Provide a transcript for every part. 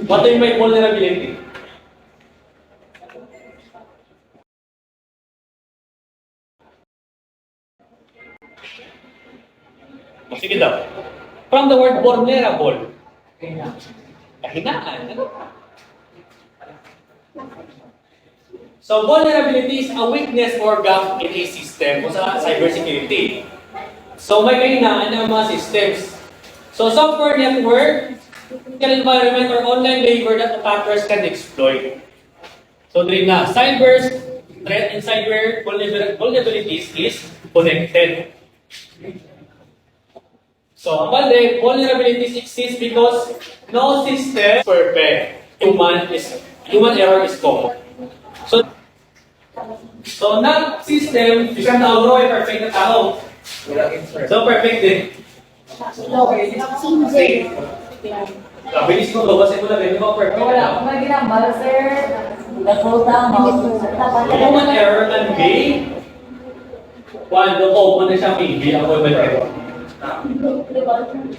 What do you mean by vulnerability? Sige daw. From the word vulnerable. Kahinaan. Ano? So, vulnerability is a weakness or gap in a system o sa cybersecurity. So, may kahinaan ng mga systems. So, software network, physical environment, or online labor that attackers can exploit. So, three na. Cyber threat and cyber vulnerabilities is connected. So, mali, vulnerabilities exist because no system is perfect. Human error is common. So not system, isang tao ay perfect na tao. So, perfect din. Sige. Bilis mo, babasin mo na rin, mo perfect. Wala akong ginambal, sir. Nag-hold down. Human error can be cuando common na siya maybe ang human error.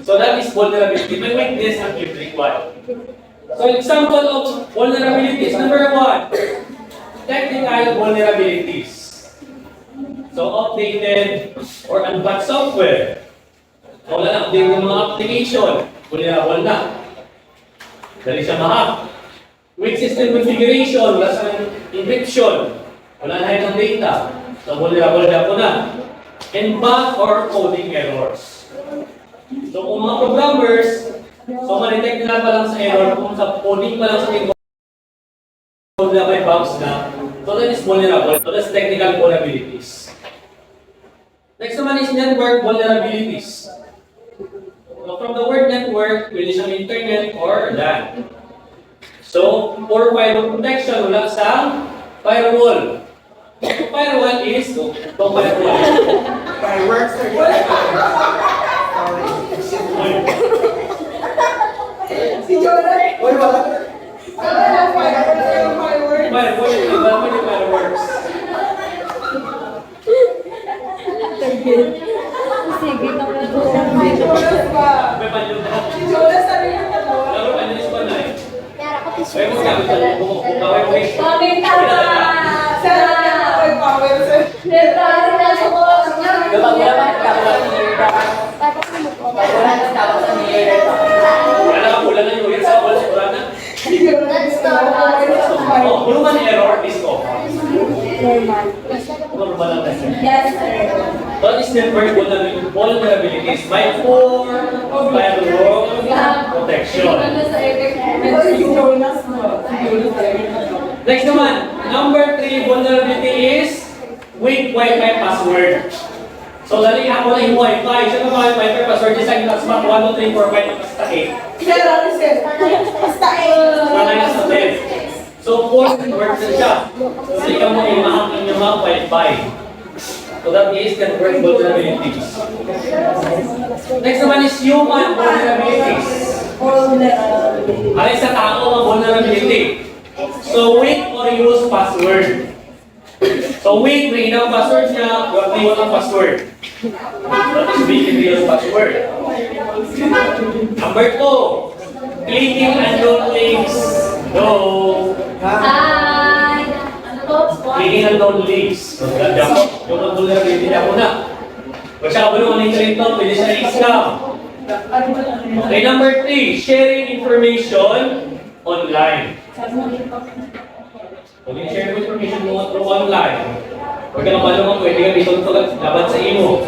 So that is vulnerability. May weakness ang every one. So example of vulnerabilities. Number one, technical vulnerabilities. So outdated or unpatched software. Wala na update ng mga application. Vulnerable na. Dali siya ma-hack. Weak system configuration. Wala sa encryption. Wala na ng data. So vulnerable na po na. And bug or coding errors. So kung mga programmers, so ma-detect nila pa lang sa error, kung sa coding pa lang sa code na may bugs na, so that is vulnerable. So that's technical vulnerabilities. Next naman is network vulnerabilities. So from the word network, pwede siyang internet or LAN. So for firewall protection, wala sa firewall. So firewall is, firewall. Fireworks are Si Jonah! Uy, wala! Fireworks! Fireworks. Sige, naman po. Si Jonas ba? May panyo na. Si Jonas sabi niya dalawa. Laro pa nilis pa na eh. Ay, mo sabi sa bukaway mo eh. Kami tama! Sana niya ako yung power, sir. Dito, nasa ko. Wala ka pula na yung ulit sa wala sigura na. Oh, human error is common. Normal lang na. Yes, sir. What is network vulnerabilities? By four firewall protection. Si Jonas mo. Si Jonas. Next naman, number 3 vulnerability is weak Wi-Fi password. So, dali ako na yung Wi-Fi. Siya naman Wi-Fi password is like hotspot 1, 2, 3, 4, 5, basta 8. Sir, ano sir? Basta Manay na sa 10. So, 4 works na siya. So, ikaw mo i-mahack yung mga Wi-Fi. So, that is network vulnerabilities. Next naman is human vulnerabilities. Alay sa tao ang vulnerability. So, weak or use password. So, weak, may inang password niya, huwag may walang password. That is weak and use password. Number 2, clicking unknown links. No. Hi! Clicking unknown links. So, ganda mo. Yung vulnerability niya muna. Kung siya kabalo ang link ito, pwede siya i-scam. Okay, number 3, sharing information online. Kung i-share mo information mo through online, huwag ka na malungan, pwede ka dito laban sa imo.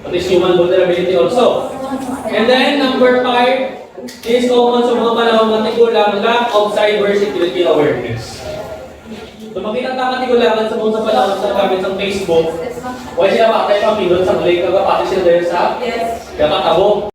That is human vulnerability also. And then, number 5, is common sa mga panahon matigulang lack of cybersecurity awareness. So, makita ka matigulangan sa mga panahon sa gamit ng Facebook, why sila patay pang minut sa mali, kagapati sila dahil sa kakatabo.